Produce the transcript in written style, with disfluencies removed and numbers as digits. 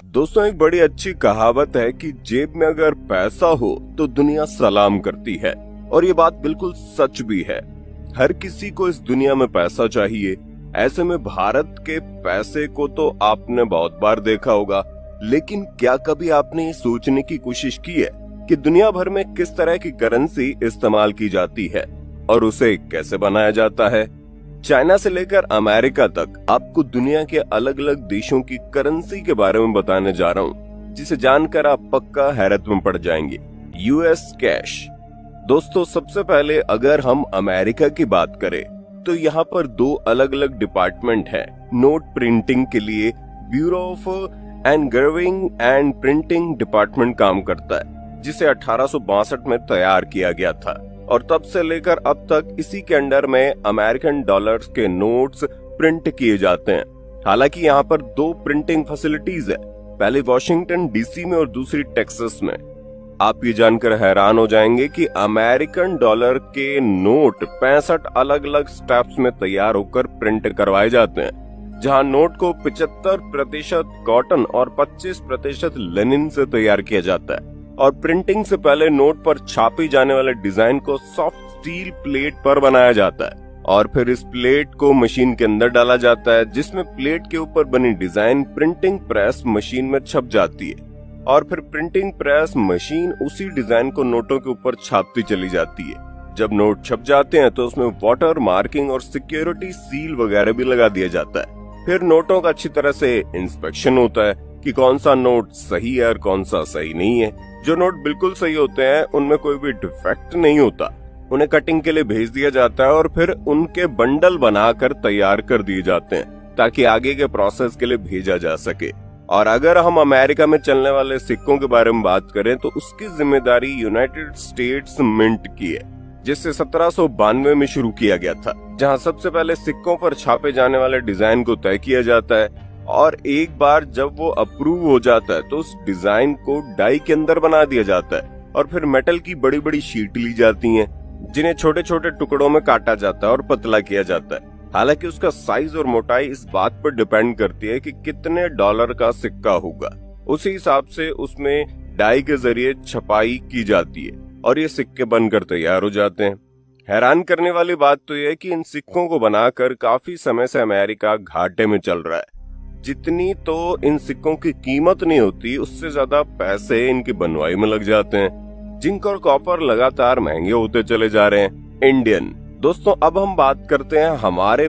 दोस्तों, एक बड़ी अच्छी कहावत है कि जेब में अगर पैसा हो तो दुनिया सलाम करती है। और ये बात बिल्कुल सच भी है। हर किसी को इस दुनिया में पैसा चाहिए। ऐसे में भारत के पैसे को तो आपने बहुत बार देखा होगा, लेकिन क्या कभी आपने ये सोचने की कोशिश की है कि दुनिया भर में किस तरह की करेंसी इस्तेमाल की जाती है और उसे कैसे बनाया जाता है? चाइना से लेकर अमेरिका तक आपको दुनिया के अलग अलग देशों की करेंसी के बारे में बताने जा रहा हूँ, जिसे जानकर आप पक्का हैरत में पड़ जाएंगे। US cash. दोस्तों, सबसे पहले अगर हम अमेरिका की बात करें तो यहाँ पर दो अलग अलग डिपार्टमेंट हैं। नोट प्रिंटिंग के लिए bureau of engraving and printing department काम करता है, जिसे 1862 में तैयार किया गया था और तब से लेकर अब तक इसी के अंडर में अमेरिकन डॉलर्स के नोट्स प्रिंट किए जाते हैं। हालांकि यहाँ पर दो प्रिंटिंग फैसिलिटीज है, पहले वॉशिंगटन डीसी में और दूसरी टेक्सास में। आप ये जानकर हैरान हो जाएंगे कि अमेरिकन डॉलर के नोट 65 अलग अलग स्टेप्स में तैयार होकर प्रिंट करवाए जाते हैं, जहां नोट को 75% कॉटन और 25% लिनन से तैयार किया जाता है। और प्रिंटिंग से पहले नोट पर छापी जाने वाले डिजाइन को सॉफ्ट स्टील प्लेट पर बनाया जाता है और फिर इस प्लेट को मशीन के अंदर डाला जाता है, जिसमें प्लेट के ऊपर बनी डिजाइन प्रिंटिंग प्रेस मशीन में छप जाती है और फिर प्रिंटिंग प्रेस मशीन उसी डिजाइन को नोटों के ऊपर छापती चली जाती है। जब नोट छप जाते हैं तो उसमें वाटर मार्किंग और सिक्योरिटी सील वगैरह भी लगा दिया जाता है। फिर नोटों का अच्छी तरह से इंस्पेक्शन होता है कि कौन सा नोट सही है और कौन सा सही नहीं है। जो नोट बिल्कुल सही होते हैं उनमें कोई भी डिफेक्ट नहीं होता, उन्हें कटिंग के लिए भेज दिया जाता है और फिर उनके बंडल बनाकर तैयार कर दिए जाते हैं ताकि आगे के प्रोसेस के लिए भेजा जा सके। और अगर हम अमेरिका में चलने वाले सिक्कों के बारे में बात करें तो उसकी जिम्मेदारी यूनाइटेड स्टेट्स मिंट की है, जिसे 1792 में शुरू किया गया था, जहां सबसे पहले सिक्कों पर छापे जाने वाले डिजाइन को तय किया जाता है और एक बार जब वो अप्रूव हो जाता है तो उस डिजाइन को डाई के अंदर बना दिया जाता है और फिर मेटल की बड़ी बड़ी शीट ली जाती हैं, जिन्हें छोटे छोटे टुकड़ों में काटा जाता है और पतला किया जाता है। हालांकि उसका साइज और मोटाई इस बात पर डिपेंड करती है कि कितने डॉलर का सिक्का होगा। उसी हिसाब से उसमें डाई के जरिए छपाई की जाती है और ये सिक्के बनकर तैयार हो जाते हैं। हैरान करने वाली बात तो यह है कि इन सिक्कों को बनाकर काफी समय से अमेरिका घाटे में चल रहा है। जितनी तो इन सिक्कों की कीमत नहीं होती, उससे ज्यादा पैसे इनकी बनवाई में लग जाते हैं। जिंक और कॉपर लगातार महंगे होते चले जा रहे हैं। इंडियन। दोस्तों, अब हम बात करते हैं हमारे